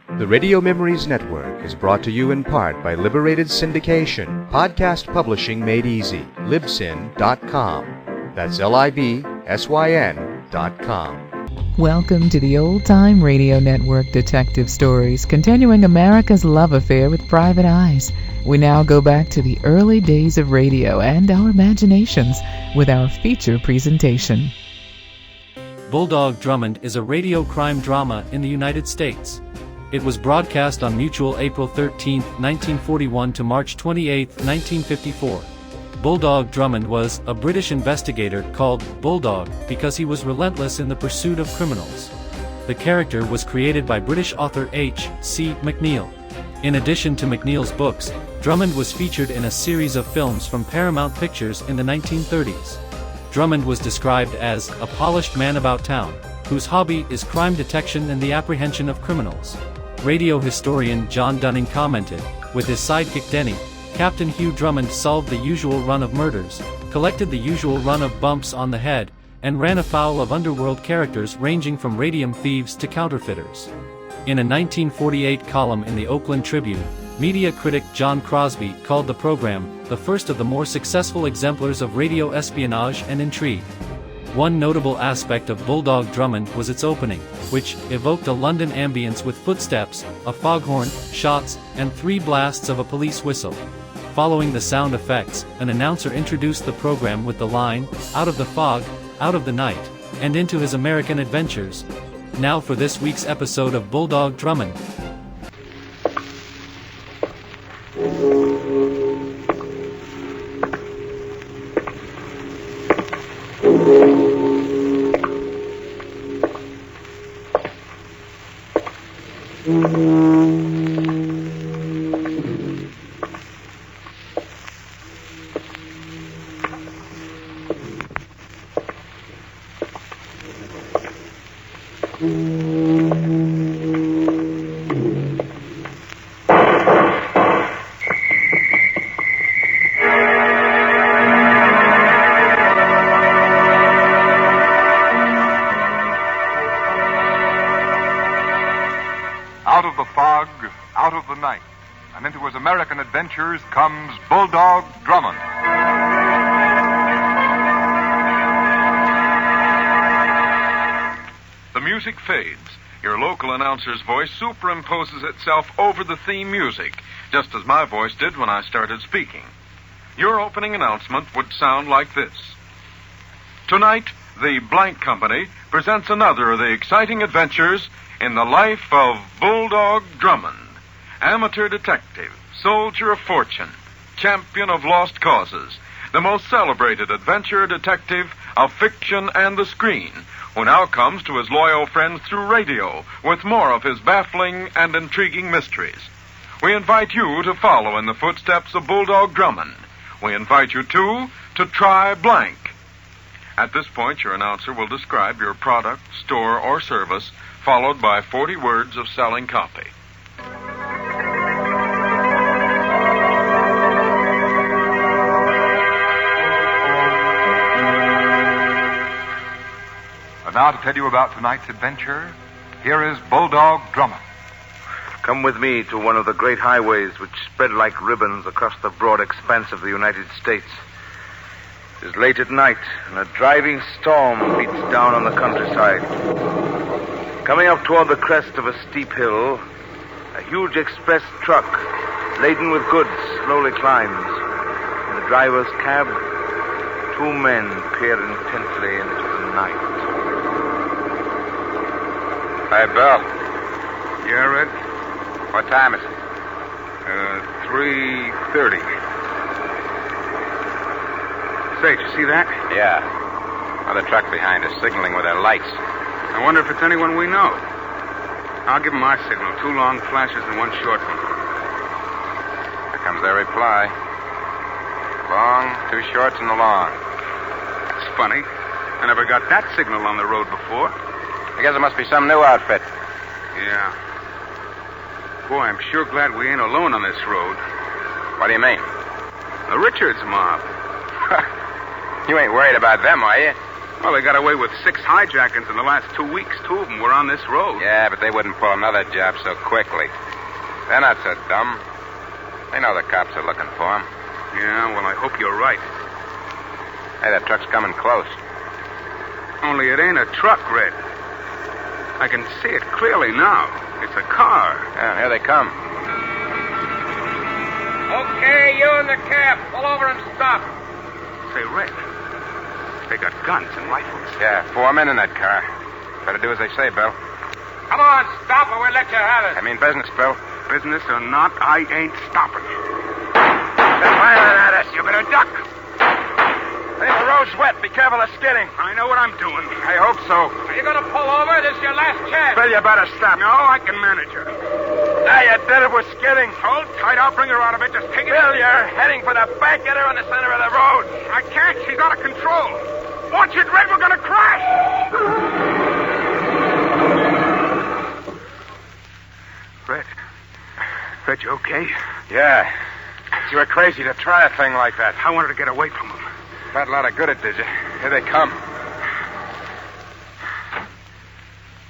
The Radio Memories Network is brought to you in part by Liberated Syndication, podcast publishing made easy, libsyn.com. That's libsyn.com. Welcome to the Old Time Radio Network Detective Stories, continuing America's love affair with private eyes. We now go back to the early days of radio and our imaginations with our feature presentation. Bulldog Drummond is a radio crime drama in the United States. It was broadcast on Mutual April 13, 1941 to March 28, 1954. Bulldog Drummond was a British investigator called Bulldog because he was relentless in the pursuit of criminals. The character was created by British author H.C. McNeill. In addition to McNeill's books, Drummond was featured in a series of films from Paramount Pictures in the 1930s. Drummond was described as a polished man about town, whose hobby is crime detection and the apprehension of criminals. Radio historian John Dunning commented, with his sidekick Denny, Captain Hugh Drummond solved the usual run of murders, collected the usual run of bumps on the head, and ran afoul of underworld characters ranging from radium thieves to counterfeiters. In a 1948 column in the Oakland Tribune, media critic John Crosby called the program the first of the more successful exemplars of radio espionage and intrigue. One notable aspect of Bulldog Drummond was its opening, which evoked a London ambience with footsteps, a foghorn, shots, and 3 blasts of a police whistle. Following the sound effects, an announcer introduced the program with the line, "Out of the fog, out of the night, and into his American adventures." Now for this week's episode of Bulldog Drummond. Out of the fog, out of the night, and into his American adventures comes Bulldog Drummond. The music fades. Your local announcer's voice superimposes itself over the theme music, just as my voice did when I started speaking. Your opening announcement would sound like this. Tonight, the Blank Company presents another of the exciting adventures in the life of Bulldog Drummond, amateur detective, soldier of fortune, champion of lost causes, the most celebrated adventure detective of fiction and the screen, who now comes to his loyal friends through radio with more of his baffling and intriguing mysteries. We invite you to follow in the footsteps of Bulldog Drummond. We invite you, too, to try Blank. At this point, your announcer will describe your product, store, or service, followed by 40 words of selling copy. And now to tell you about tonight's adventure, here is Bulldog Drummond. Come with me to one of the great highways which spread like ribbons across the broad expanse of the United States. It is late at night, and a driving storm beats down on the countryside. Coming up toward the crest of a steep hill, a huge express truck laden with goods slowly climbs. In the driver's cab, 2 men peer intently into the night. Hey, Bill. Yeah, Red? What time is it? 3:30. Say, did you see that? Yeah. Another truck behind us signaling with their lights. I wonder if it's anyone we know. I'll give them my signal. 2 long flashes and 1 short one. Here comes their reply. Long, 2 shorts, and a long. That's funny. I never got that signal on the road before. I guess it must be some new outfit. Yeah. Boy, I'm sure glad we ain't alone on this road. What do you mean? The Richards mob. You ain't worried about them, are you? Well, they got away with 6 hijackings in the last 2 weeks. 2 of them were on this road. Yeah, but they wouldn't pull another job so quickly. They're not so dumb. They know the cops are looking for them. Yeah, well, I hope you're right. Hey, that truck's coming close. Only it ain't a truck, Red. I can see it clearly now. It's a car. Yeah, here they come. Okay, you in the cab. Pull over and stop. Say, Red, they got guns and rifles. Yeah, 4 men in that car. Better do as they say, Bill. Come on, stop or we'll let you have it. I mean business, Bill. Business or not, I ain't stopping. They're firing at us. You better duck. Hey, the road's wet. Be careful of skidding. I know what I'm doing. I hope so. Are you going to pull over? This is your last chance. Bill, you better stop. No, I can manage her. Now you did it. We're skidding. Hold tight. I'll bring her out of it. Just take it. Bill, you're heading for the back. Get her in the center of the road. I can't. She's out of control. Watch it, Red. We're going to crash. Red, you okay? Yeah. You were crazy to try a thing like that. I wanted to get away from them. Not a lot of good it did you. Here they come.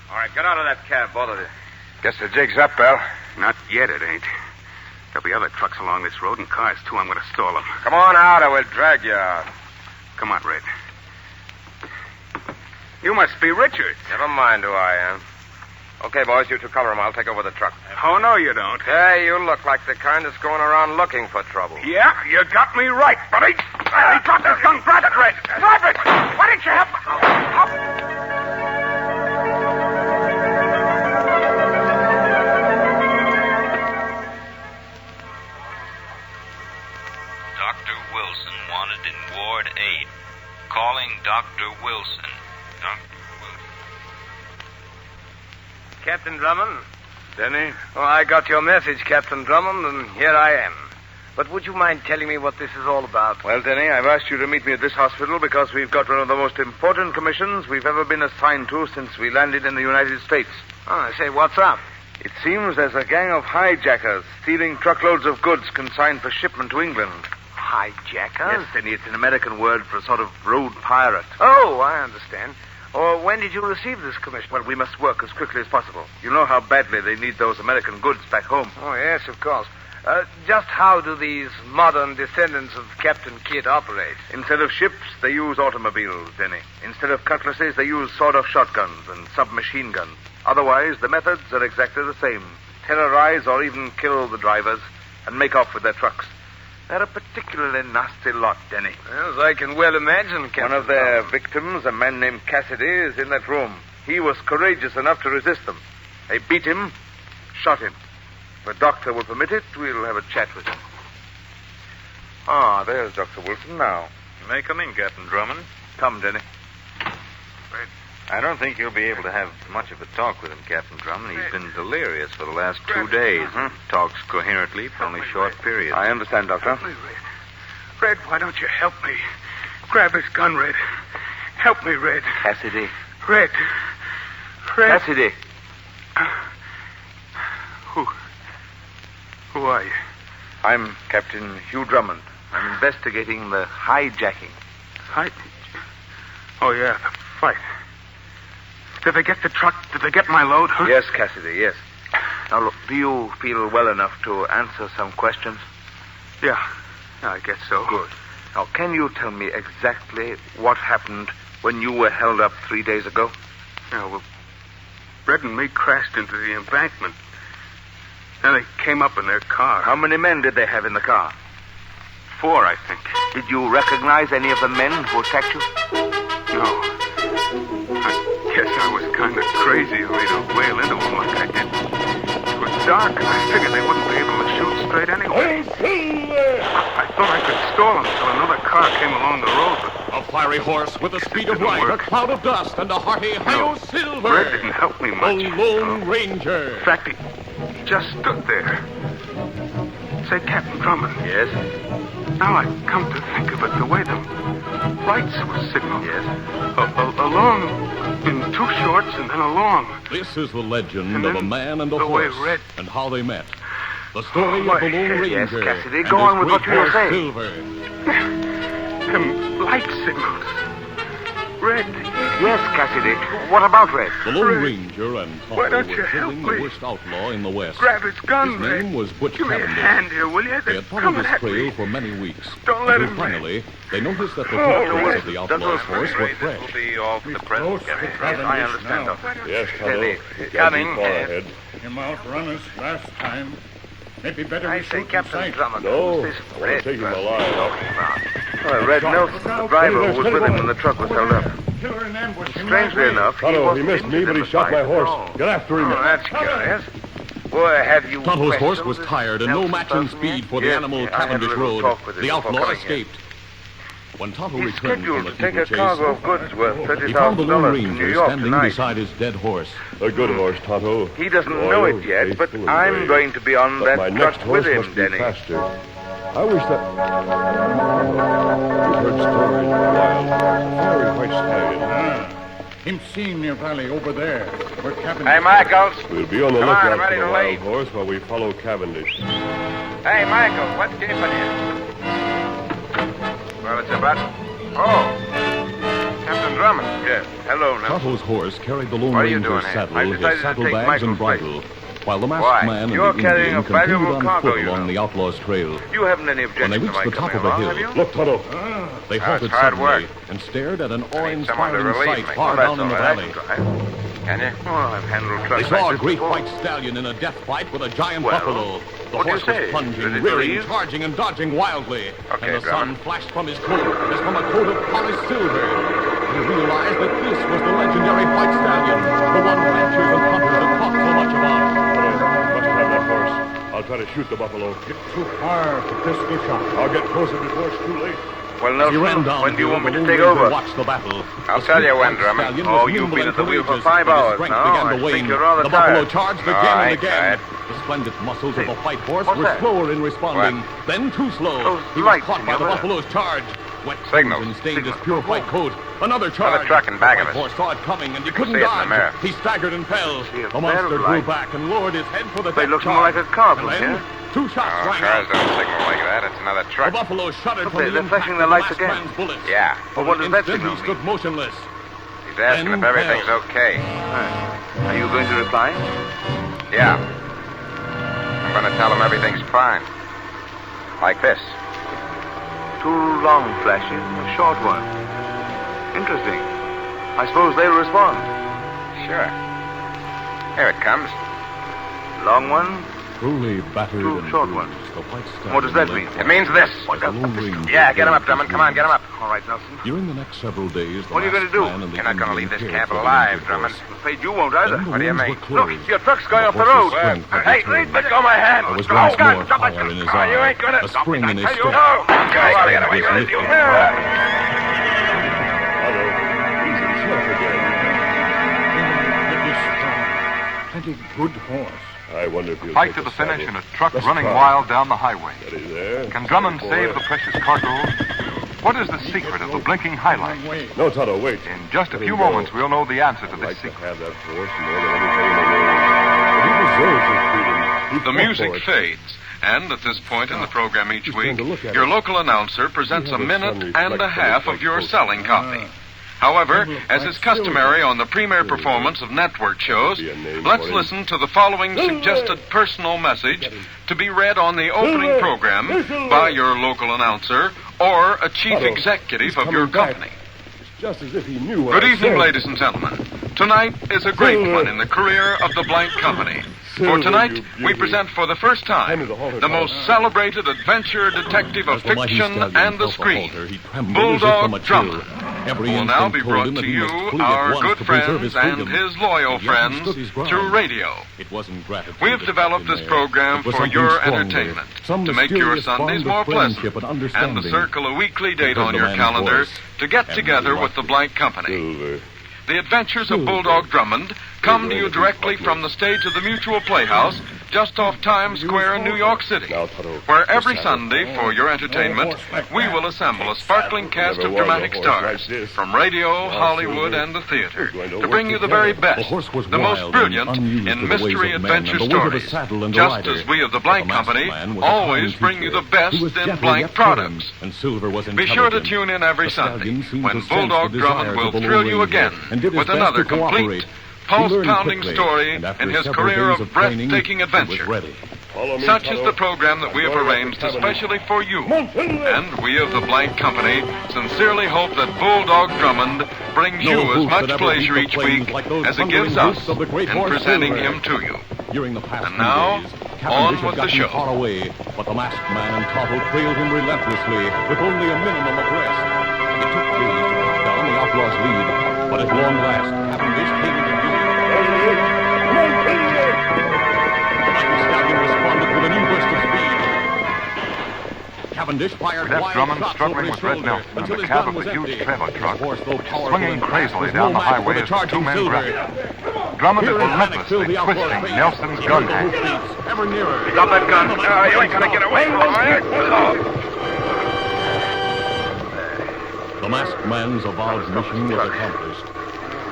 All right, get out of that cab, both of you. Guess the jig's up, Bill. Not yet, it ain't. There'll be other trucks along this road and cars, too. I'm going to stall them. Come on out or we'll drag you out. Come on, Red. You must be Richard. Never mind who I am. Okay, boys, you two cover him. I'll take over the truck. Oh, no, you don't. Hey, you look like the kind that's going around looking for trouble. Yeah, you got me right, buddy. He dropped his gun. Grab it, Red. Drop it. Why didn't you help? Dr. Wilson wanted in Ward 8. Calling Dr. Wilson. Dr. Wilson. Captain Drummond? Denny? Oh, I got your message, Captain Drummond, and here I am. But would you mind telling me what this is all about? Well, Denny, I've asked you to meet me at this hospital because we've got one of the most important commissions we've ever been assigned to since we landed in the United States. Oh, I say, what's up? It seems there's a gang of hijackers stealing truckloads of goods consigned for shipment to England. Hijackers? Yes, Denny, it's an American word for a sort of road pirate. Oh, I understand. Or when did you receive this commission? Well, we must work as quickly as possible. You know how badly they need those American goods back home. Oh, yes, of course. Just how do these modern descendants of Captain Kidd operate? Instead of ships, they use automobiles, Denny. Instead of cutlasses, they use sawed-off shotguns and submachine guns. Otherwise, the methods are exactly the same. Terrorize or even kill the drivers and make off with their trucks. They're a particularly nasty lot, Denny. Yes, I can well imagine, Captain. One of their victims, a man named Cassidy, is in that room. He was courageous enough to resist them. They beat him, shot him. If the doctor will permit it, we'll have a chat with him. Ah, there's Dr. Wilson now. You may come in, Captain Drummond. Come, Denny. I don't think you'll be able to have much of a talk with him, Captain Drummond. He's been delirious for the last 2 days. Talks coherently for only short periods. I understand, Doctor. Help me, Red, why don't you help me? Grab his gun, Red. Help me, Red. Cassidy. Red. Cassidy. Who are you? I'm Captain Hugh Drummond. I'm investigating the hijacking. Oh, yeah, the fight. Did they get the truck? Did they get my load, huh? Yes, Cassidy, yes. Now, look, do you feel well enough to answer some questions? Yeah, I guess so. Good. Now, can you tell me exactly what happened when you were held up 3 days ago? Yeah, well, Red and me crashed into the embankment. Then they came up in their car. How many men did they have in the car? 4, I think. Did you recognize any of the men who attacked you? No. I guess I was kind of crazy the way to wail into them like I did. It was dark, and I figured they wouldn't be able to shoot straight anyway. I thought I could stall them until another car came along the road, but... A fiery horse with the speed of light, a cloud of dust, and a hearty hi-yo silver. Red didn't help me much. The Lone Ranger. In fact, he just stood there. Say, Captain Drummond. Yes? Now I come to think of it, the way the lights were signaled. Yes? Along in 2 shorts and then along. This is the legend of a man and a horse Red... and how they met. The story of the Lone Ranger. Yes, Cassidy, go on with what you were saying. Silver. Them light signals. Red. Yes, Cassidy. What about Red? The Lone Ranger and Tonto Why don't were you help killing the me? worst outlaw in the West. Grab his gun, His Red. name was Butch Give me a Cavendish. hand here, will you? They They're had followed coming his at trail me. for many weeks. Don't let until him finally, they noticed that the Oh, footprints of Red. the outlaw's horse were fresh. Will be all for the present, Cassidy. I understand. Yes, Steady. Tonto. Coming. Far ahead. Him outrun us last time. Maybe better I say, Captain Drummond. No, who's this I want to take him Red alive. Red Nelson, the driver who was with him when the truck was held up. Strangely enough, Tonto, he missed me, but he shot my horse. Get after him. Oh, that's curious. Boy, have you Tonto's horse questioned was this tired and no Nelson match in person speed yet? for the Yes, animal I had a Cavendish little rode. talk with him The before outlaw coming here. escaped. When Tonto He's returned from scheduled the to take people a cargo chase, of goods worth he found the Lone $30,000 to New Ranger York standing tonight. beside his dead horse. A good horse, Tonto. He doesn't Loyal, know it yet, but faithful, and I'm brave. going to be on But that my truck next horse with him, must be Denny. faster. I wish that... We've heard stories of wild horse, a fiery white stallion. Him seen near valley over there, where Cavendish... Hey, Michaels. We'll be on the Come on, lookout I'm ready for the to wild leave. horse while we follow Cavendish. Hey, Michaels, what's keeping you? Well, it's about... Oh. Captain Drummond. Yes. Hello, Nelson. Tonto's horse carried the Lone What are you Ranger's doing here? saddle, I his decided to take saddlebags and Michael's bridle, while the masked Why? man and You're the carrying Indian a continued valuable on cargo, foot you along know. the outlaw's trail. You haven't any When they objection to reached my the top coming of a along, hill, have you? Look, Tonto. they It's halted hard suddenly work. and stared at an someone to awe-inspiring relieve sight me. far Well, down in the that's all valley. right. I can drive. Can you? Oh, I've handled They trucks saw like a this great before. white stallion in a death fight with a giant Well, buffalo. The what do you horse was say? plunging, Did it rearing, believe? charging, and dodging wildly. Okay, and the sun Drummond. flashed from his coat as from a coat of polished silver. He realized that this was the legendary white stallion, the one ranchers and hunters had talked so much about. Tonto, must have that horse. I'll try to shoot the buffalo. It's too far for pistol shot. I'll get closer before it's too late. Well, He ran Nelson, down when do you want me the to Lone take Ranger over? watched the battle. I'll The tell you sweet when, white Drummond. stallion Oh, was you've nimble been and at the wheel for courageous, 5 but his hours strength now. began I to think wane. you're rather The buffalo tired. charged No, again I and ain't again. tired. The splendid muscles of the white horse What's were that? slower in responding, then too slow. Those He was lights caught in by your the rear. buffalo's charge. Wet Signals. crimson stained his Signals. pure white coat. Another charge. Another truck in back the of white us. horse saw it coming, and he can couldn't see it in the dodge. mirror. He staggered and fell. See a The monster bell drew light. back and lowered his head for the They death look more charge. like a car from And then, here. two shots Oh, rang cars out. don't signal like that. It's another The truck. buffalo shuddered from They're the impact flashing their of the lights masked again. man's bullets. Yeah. For Well, what an does that instant, signal he stood mean? motionless. He's asking Then if everything's fell. okay. Are you going to reply? Yeah. I'm going to tell him everything's fine. Like this. 2 long flashes, a short one. Interesting. I suppose they'll respond. Sure. Here it comes. Long one. Cruelly battered Two and short bruised, ones. the white stallion What does that lay mean? It means this. like a Lone Ranger Yeah, get him up, against Drummond. his Come on, get him up. All right, Nelson. During the next several days, the What are you masked gonna do? man and the You're not gonna Indian leave this cared camp for the alive, injured Drummond. horse. I'm afraid you won't either. Then the What do you wounds mean? were closed. Look, your truck's going The off the horse's road. strength had Hey, returned. let go of my hand. There was Oh, once God, more stop it. fire in his Oh, eye, you ain't gonna a stop spring it, in I his tell you. step. No. Okay, get away. Was lifted. Tonto, he's himself again. Plenty good horse. I wonder if he'll Fight take to the saddle. finish in a truck Let's running try. wild down the highway. Steady there. Can Drummond Boy. save the precious cargo? What is the secret of the blinking highlight? No, Tonto, wait. In just a Let few him go. moments, we'll know the answer to I'd this like to secret. have that horse more than anything in the world. But he deserves his freedom. He The fought music for it. fades, and at this point in the program each He's going week, to look at your us. local announcer presents See a how the sun minute reflects and a from half his of your white selling coat. copy. However, as is customary on the premiere performance of network shows, Be a name let's for him. listen to the following suggested personal message to be read on the opening program by your local announcer or a chief Tonto, executive he's of your coming back. company. It's just as if he knew what Good I evening, said. ladies and gentlemen. Tonight is a great one in the career of the Blank Company. For tonight, we present for the first time the most celebrated adventure detective of As the mighty fiction stallion and the felt screen, halter, he trembled as if from Bulldog a chill. Drummond, Every who will now instinct be told brought him that to he you, must flee at our once good to preserve friends his and freedom. his loyal Yet he friends stood his ground. through radio. It wasn't gratitude. We've that developed kept this him there. program It was for something your stronger, entertainment, some to make your mysterious Sundays bond more of pleasant, friendship and and to understanding. circle a weekly date Because on the your man's calendar voice to get and together he with the liked Blank Company. Silver. The adventures of Bulldog Drummond come to you directly from the stage of the Mutual Playhouse, just off Times Square in New York City, where every Sunday, for your entertainment, we will assemble a sparkling cast of dramatic stars from radio, Hollywood, and the theater to bring you the very best, the most brilliant in mystery adventure stories, just as we of the Blank Company always bring you the best in blank products. Be sure to tune in every Sunday when Bulldog Drummond will thrill you again with another complete, pulse-pounding story in his career of breathtaking adventure. Such is the program that we have arranged especially for you. And we of the Blank Company sincerely hope that Bulldog Drummond brings you as much pleasure each week as it gives us in presenting him to you. And now, on with the show. But the masked man and Tonto trailed him relentlessly with only a minimum of rest. It took days to cut down the outlaw's lead, but at long last, Cavendish came into view. The mighty stallion responded with a new burst of speed. Cavendish fired Cadet Drummond struggling with Red Nelson in the cab of a huge trailer truck, swinging crazily down the highway as the two men grappled. Drummond is relentlessly twisting Nelson's gun handle. Drop that gun. You ain't gonna get away from me. The masked man's avowed mission was accomplished.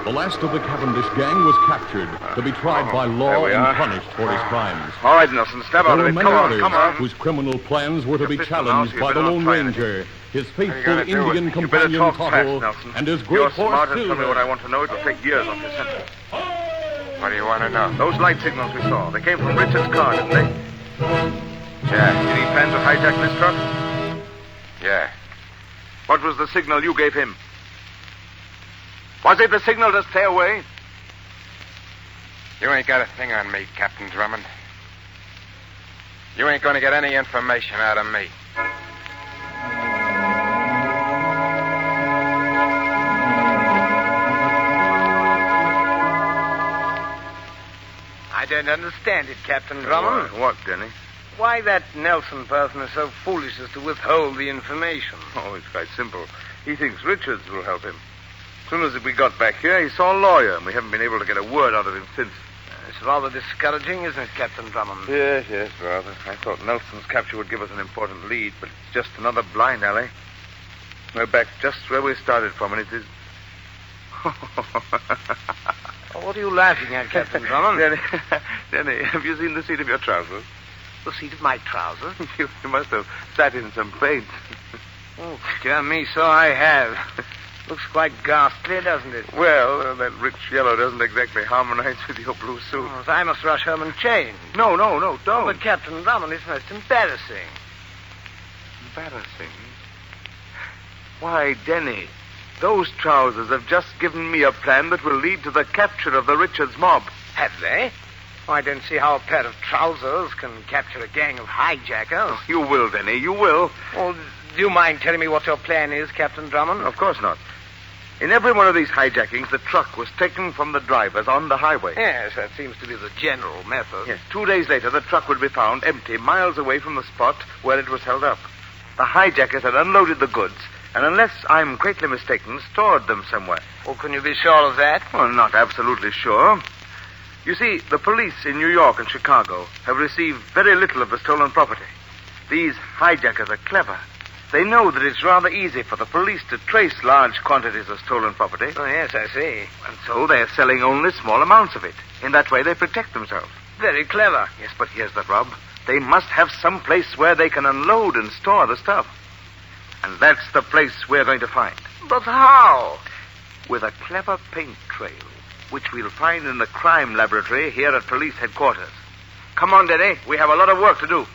The last of the Cavendish gang was captured to be tried by law and punished for his crimes. All right, Nelson, step out of it. Come on. Whose criminal plans were to be challenged by the Lone Ranger, his faithful Indian companion Tonto, and his great horse Silver. Tell me what I Silver. want to know. It'll take years off your sentence. What do you want to know? Those light signals we saw, they came from Richard's car, didn't they? Yeah. Did he plan to hijack this truck? Yeah. What was the signal you gave him? Was it the signal to stay away? You ain't got a thing on me, Captain Drummond. You ain't going to get any information out of me. I don't understand it, Captain Drummond. What, Denny? Why that Nelson person is so foolish as to withhold the information. Oh, it's quite simple. He thinks Richards will help him. As soon as we got back here, he saw a lawyer, and we haven't been able to get a word out of him since. It's rather discouraging, isn't it, Captain Drummond? Yes, rather. I thought Nelson's capture would give us an important lead, but it's just another blind alley. We're back just where we started from, and it is... What are you laughing at, Captain Drummond? Denny, have you seen the seat of your trousers? The seat of my trousers? You must have sat in some paint. Oh, dear me, so I have. Looks quite ghastly, doesn't it? Well, that rich yellow doesn't exactly harmonize with your blue suit. Oh, I must rush home and change. No, don't. But, Captain Drummond, it's most embarrassing. Embarrassing? Why, Denny, those trousers have just given me a plan that will lead to the capture of the Richards mob. Have they? Oh, I don't see how a pair of trousers can capture a gang of hijackers. Oh, you will, Denny, you will. Well, do you mind telling me what your plan is, Captain Drummond? Of course not. In every one of these hijackings, the truck was taken from the drivers on the highway. Yes, that seems to be the general method. Yes, 2 days later, the truck would be found empty miles away from the spot where it was held up. The hijackers had unloaded the goods, and unless I'm greatly mistaken, stored them somewhere. Well, can you be sure of that? Well, not absolutely sure. You see, the police in New York and Chicago have received very little of the stolen property. These hijackers are clever. They know that it's rather easy for the police to trace large quantities of stolen property. Oh, yes, I see. And so they're selling only small amounts of it. In that way, they protect themselves. Very clever. Yes, but here's the rub. They must have some place where they can unload and store the stuff. And that's the place we're going to find. But how? With a clever paint trail, which we'll find in the crime laboratory here at police headquarters. Come on, Denny. We have a lot of work to do.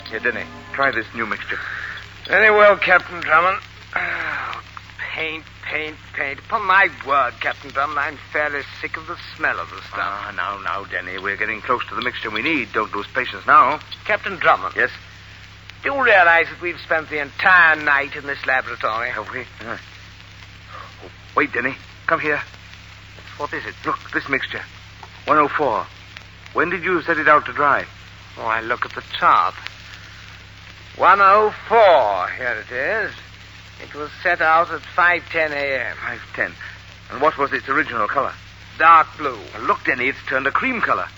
Here, Denny, try this new mixture. Very well, Captain Drummond. Oh, paint. Upon my word, Captain Drummond, I'm fairly sick of the smell of the stuff. Now, Denny, we're getting close to the mixture we need. Don't lose patience now. Captain Drummond. Yes? Do you realize that we've spent the entire night in this laboratory? Have we? Oh, wait, Denny. Come here. What is it? Look, this mixture. 104. When did you set it out to dry? Oh, I look at the top. 104. Here it is. It was set out at 5:10 a.m. 5:10. And what was its original color? Dark blue. Look, Denny, it's turned a cream color.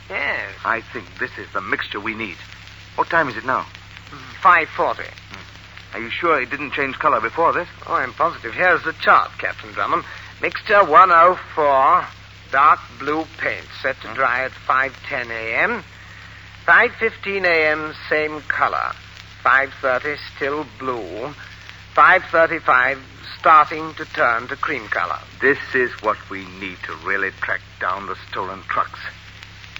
Yes. I think this is the mixture we need. What time is it now? 5:40. Are you sure it didn't change color before this? Oh, I'm positive. Here's the chart, Captain Drummond. Mixture 104, dark blue paint, set to dry at 5:10 a.m. 5:15 a.m., same color. 5:30, still blue. 5:35, starting to turn to cream color. This is what we need to really track down the stolen trucks.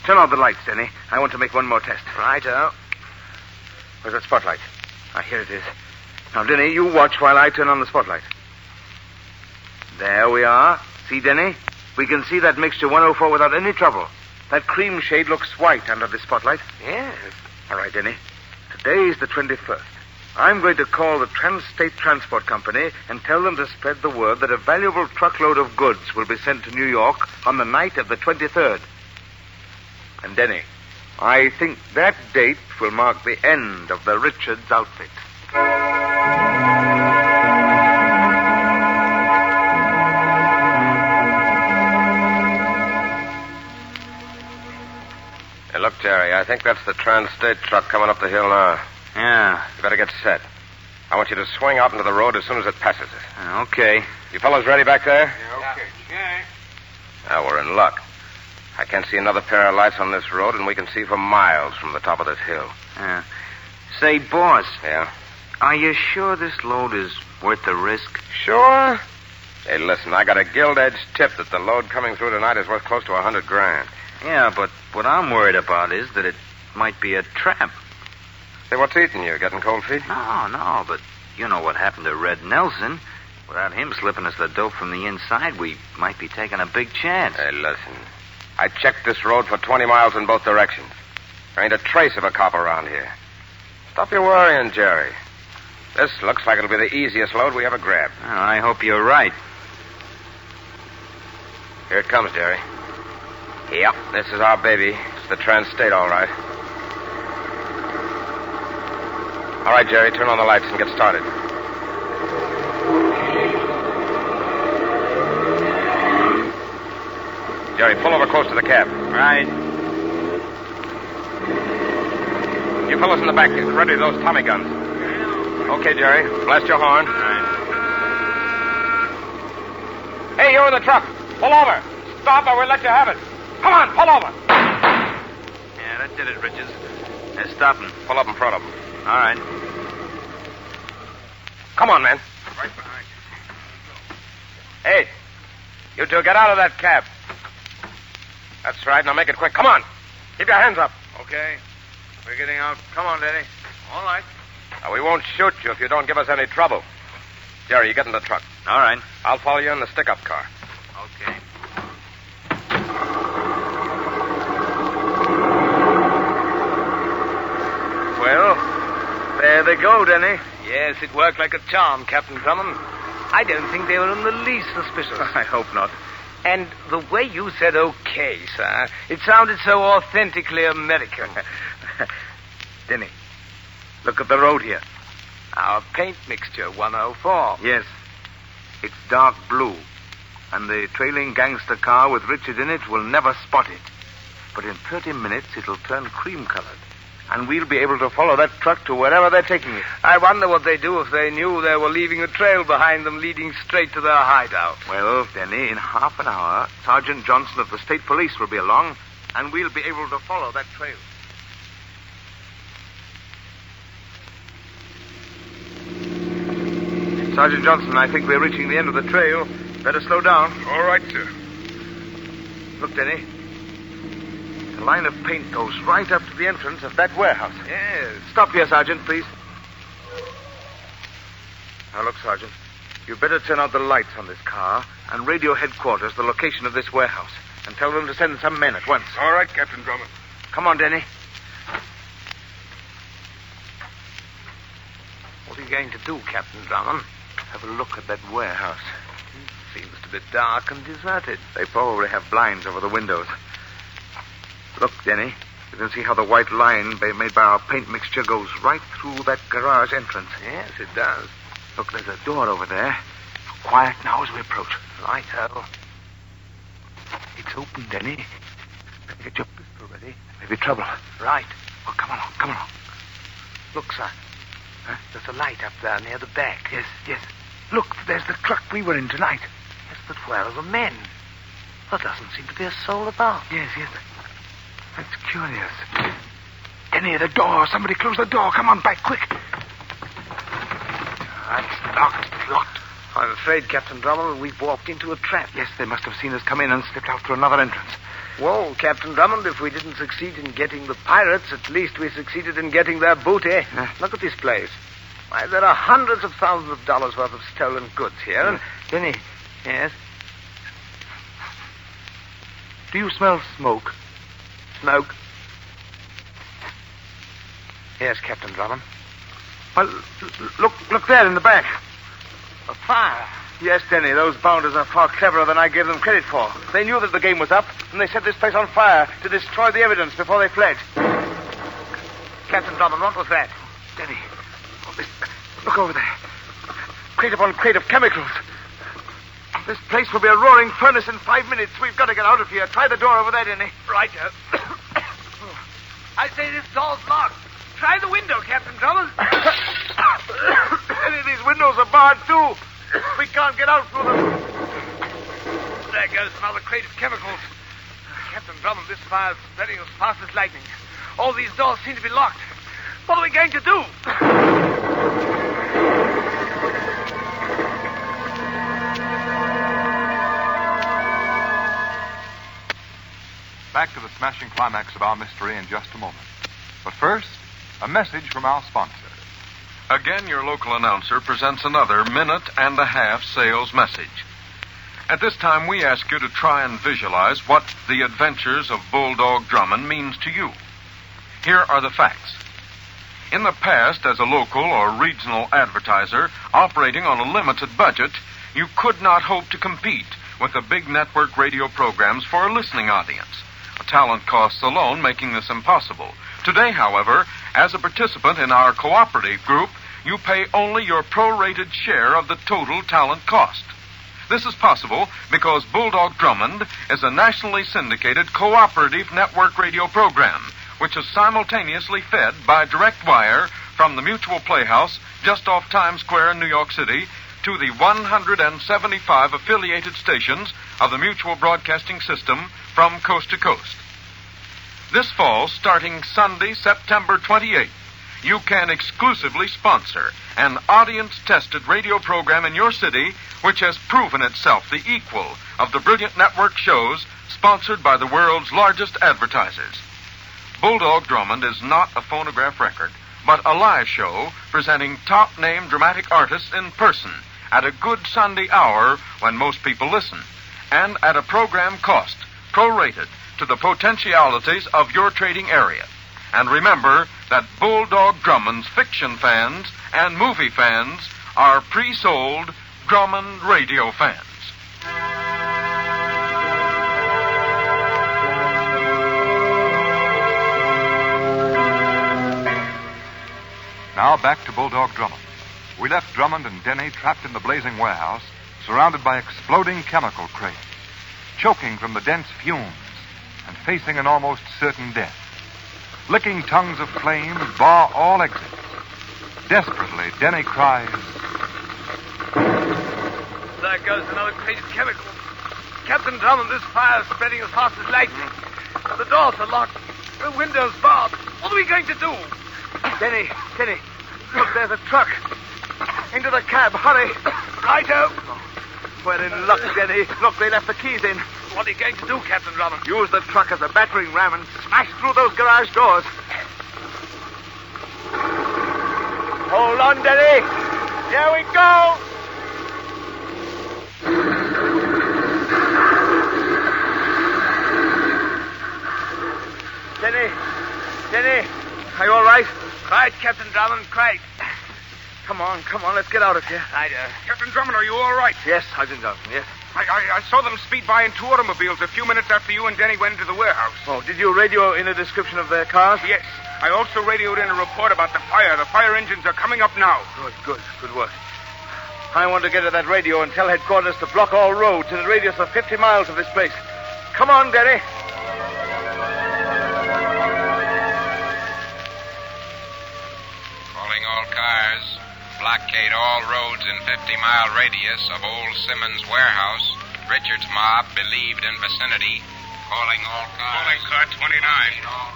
Turn out the lights, Denny. I want to make one more test. Righto. Where's that spotlight? Ah, here it is. Now, Denny, you watch while I turn on the spotlight. There we are. See, Denny? We can see that mixture 104 without any trouble. That cream shade looks white under the spotlight. Yes. All right, Denny. Today is the 21st. I'm going to call the Trans-State Transport Company and tell them to spread the word that a valuable truckload of goods will be sent to New York on the night of the 23rd. And, Denny, I think that date will mark the end of the Richards outfit. Hey, look, Jerry, I think that's the Trans-State truck coming up the hill now. Yeah. You better get set. I want you to swing out into the road as soon as it passes us. Okay. You fellows ready back there? Yeah, okay. Yeah. Now, we're in luck. I can't see another pair of lights on this road, and we can see for miles from the top of this hill. Yeah. Say, boss. Yeah? Are you sure this load is worth the risk? Sure. Hey, listen, I got a gilt-edged tip that the load coming through tonight is worth close to $100,000. Yeah, but what I'm worried about is that it might be a trap. Say, what's eating you? Getting cold feet? No, but you know what happened to Red Nelson. Without him slipping us the dope from the inside, we might be taking a big chance. Hey, listen. I checked this road for 20 miles in both directions. There ain't a trace of a cop around here. Stop your worrying, Jerry. This looks like it'll be the easiest load we ever grabbed. Well, I hope you're right. Here it comes, Jerry. Yep, this is our baby. It's the Trans-State, all right. All right, Jerry, turn on the lights and get started. Jerry, pull over close to the cab. Right. You fellas in the back, get ready with those Tommy guns. Okay, Jerry, blast your horn. Right. Hey, you in the truck. Pull over. Stop or we'll let you have it. Come on, pull over. Yeah, that did it, Richards. They're stopping. Pull up in front of them. All right. Come on, man. Right behind you. Hey, you two, get out of that cab. That's right. Now make it quick. Come on. Keep your hands up. Okay. We're getting out. Come on, Denny. All right. Now, we won't shoot you if you don't give us any trouble. Jerry, you get in the truck. All right. I'll follow you in the stick-up car. Okay. Well, there they go, Denny. Yes, it worked like a charm, Captain Drummond. I don't think they were in the least suspicious. I hope not. And the way you said okay, sir, it sounded so authentically American. Denny, look at the road here. Our paint mixture, 104. Yes. It's dark blue. And the trailing gangster car with Richard in it will never spot it. But in 30 minutes, it'll turn cream-colored. And we'll be able to follow that truck to wherever they're taking it. I wonder what they'd do if they knew they were leaving a trail behind them leading straight to their hideout. Well, Denny, in half an hour, Sergeant Johnson of the State Police will be along, and we'll be able to follow that trail. Sergeant Johnson, I think we're reaching the end of the trail. Better slow down. All right, sir. Look, Denny. The line of paint goes right up to the entrance of that warehouse. Yes. Stop here, Sergeant, please. Now, look, Sergeant. You better turn out the lights on this car and radio headquarters the location of this warehouse and tell them to send some men at once. All right, Captain Drummond. Come on, Denny. What are you going to do, Captain Drummond? Have a look at that warehouse. It seems to be dark and deserted. They probably have blinds over the windows. Look, Denny. You can see how the white line made by our paint mixture goes right through that garage entrance. Yes, it does. Look, there's a door over there. Quiet now as we approach. Righto. It's open, Denny. Get your pistol ready. There may be trouble. Right. Oh, come along. Look, son. Huh? There's a light up there near the back. Yes. Look, there's the truck we were in tonight. Yes, but where are the men? There doesn't seem to be a soul about. Yes. That's curious. Denny, the door. Somebody close the door. Come on, back, quick. It's locked. I'm afraid, Captain Drummond, we've walked into a trap. Yes, they must have seen us come in and slipped out through another entrance. Well, Captain Drummond, if we didn't succeed in getting the pirates, at least we succeeded in getting their booty. Look at this place. Why, there are hundreds of thousands of dollars worth of stolen goods here. And Denny. Yes? Do you smell smoke? Smoke? Yes, Captain Drummond. Well, look there in the back. A fire. Yes, Denny, those bounders are far cleverer than I gave them credit for. They knew that the game was up, and they set this place on fire to destroy the evidence before they fled. Captain Drummond, what was that? Denny, look over there. Crate upon crate of chemicals. This place will be a roaring furnace in 5 minutes. We've got to get out of here. Try the door over there, Denny. Right. I say this door's locked. Try the window, Captain Drummond. Denny, these windows are barred, too. We can't get out through them. There goes another crate of chemicals. Captain Drummond, this fire's spreading as fast as lightning. All these doors seem to be locked. What are we going to do? Back to the smashing climax of our mystery in just a moment. But first, a message from our sponsor. Again, your local announcer presents another minute-and-a-half sales message. At this time, we ask you to try and visualize what the adventures of Bulldog Drummond means to you. Here are the facts. In the past, as a local or regional advertiser operating on a limited budget, you could not hope to compete with the big network radio programs for a listening audience. Talent costs alone making this impossible. Today, however, as a participant in our cooperative group, you pay only your prorated share of the total talent cost. This is possible because Bulldog Drummond is a nationally syndicated cooperative network radio program, which is simultaneously fed by direct wire from the Mutual Playhouse just off Times Square in New York City to the 175 affiliated stations of the Mutual Broadcasting System from coast to coast. This fall, starting Sunday, September 28th, you can exclusively sponsor an audience-tested radio program in your city which has proven itself the equal of the brilliant network shows sponsored by the world's largest advertisers. Bulldog Drummond is not a phonograph record, but a live show presenting top-name dramatic artists in person at a good Sunday hour when most people listen, and at a program cost prorated to the potentialities of your trading area. And remember that Bulldog Drummond's fiction fans and movie fans are pre-sold Drummond radio fans. Now back to Bulldog Drummond. We left Drummond and Denny trapped in the blazing warehouse, surrounded by exploding chemical crates, choking from the dense fumes and facing an almost certain death. Licking tongues of flame bar all exits. Desperately, Denny cries, There goes another crate of chemicals. Captain Drummond, this fire's spreading as fast as lightning. The doors are locked. The window's barred. What are we going to do? Denny, look, there's a truck. Into the cab, hurry. Righto. We're in luck, Denny. Look, they left the keys in. What are you going to do, Captain Drummond? Use the truck as a battering ram and smash through those garage doors. Hold on, Denny. Here we go. Denny, are you all right? Right, Captain Drummond, right. Come on, let's get out of here. Captain Drummond, are you all right? Yes, Sergeant Johnson, yes. I saw them speed by in two automobiles a few minutes after you and Denny went into the warehouse. Oh, did you radio in a description of their cars? Yes. I also radioed in a report about the fire. The fire engines are coming up now. Good work. I want to get to that radio and tell headquarters to block all roads in a radius of 50 miles of this place. Come on, Denny. Calling all cars. Blockade all roads in 50-mile radius of Old Simmons Warehouse. Richard's mob believed in vicinity. Calling all cars. Calling car 29.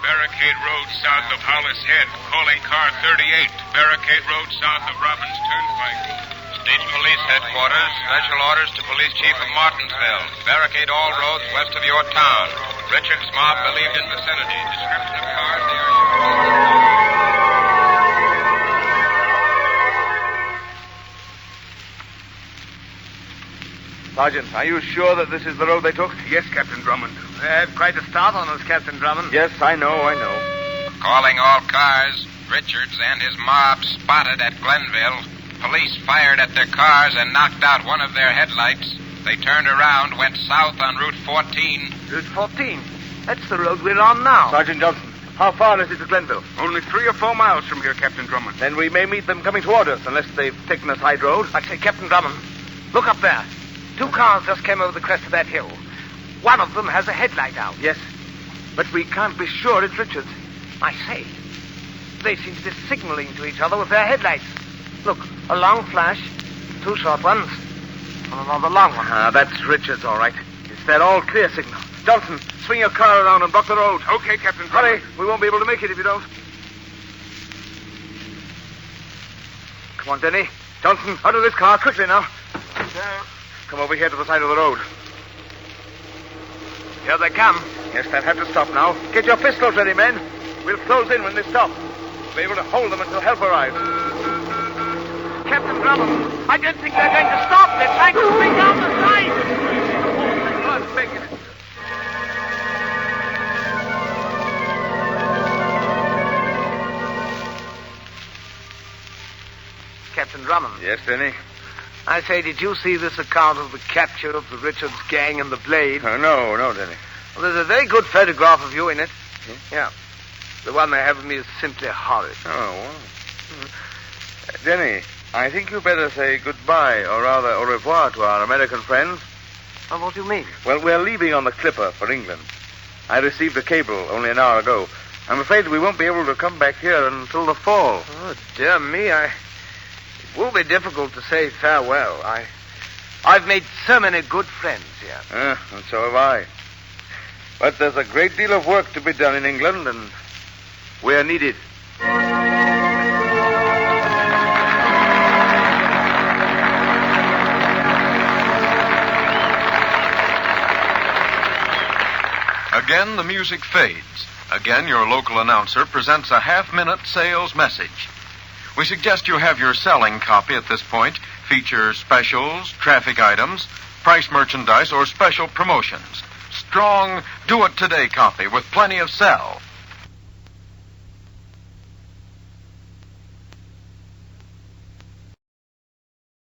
Barricade Road south of Hollis Head. Calling car 38. Barricade Road south of Robbins Turnpike. State Police Headquarters. Special orders to Police Chief of Martinsville. Barricade all roads west of your town. Richard's mob believed in vicinity. Description of cars they are using. Sergeant, are you sure that this is the road they took? Yes, Captain Drummond. They had quite a start on us, Captain Drummond. Yes, I know. Calling all cars. Richards and his mob spotted at Glenville. Police fired at their cars and knocked out one of their headlights. They turned around, went south on Route 14. Route 14? That's the road we're on now. Sergeant Johnson, how far is it to Glenville? Only 3 or 4 miles from here, Captain Drummond. Then we may meet them coming toward us, unless they've taken a side road. I say, Captain Drummond, look up there. 2 cars just came over the crest of that hill. One of them has a headlight out. Yes, but we can't be sure it's Richards. I say, they seem to be signaling to each other with their headlights. Look, a long flash, 2 short ones, and another long one. That's Richards, all right. It's their all-clear signal. Johnson, swing your car around and block the road. Okay, Captain Drummond. Hurry, we won't be able to make it if you don't. Come on, Denny. Johnson, out of this car, quickly now. Come over here to the side of the road. Here they come. Yes, they'll have to stop now. Get your pistols ready, men. We'll close in when they stop. We'll be able to hold them until help arrives. Captain Drummond, I don't think they're going to stop. They're trying to swing down the side. Captain Drummond. Yes, Denny? I say, did you see this account of the capture of the Richards gang and the Blade? No, Denny. Well, there's a very good photograph of you in it. Yeah. The one they have of me is simply horrid. Oh, wow. Denny, I think you better say goodbye, or rather au revoir to our American friends. Oh, what do you mean? Well, we're leaving on the Clipper for England. I received a cable only an hour ago. I'm afraid we won't be able to come back here until the fall. Oh, dear me, It will be difficult to say farewell. I've made so many good friends here. And so have I. But there's a great deal of work to be done in England, and we're needed. Again, the music fades. Again, your local announcer presents a half-minute sales message. We suggest you have your selling copy at this point feature specials, traffic items, price merchandise, or special promotions. Strong, do-it-today copy with plenty of sell.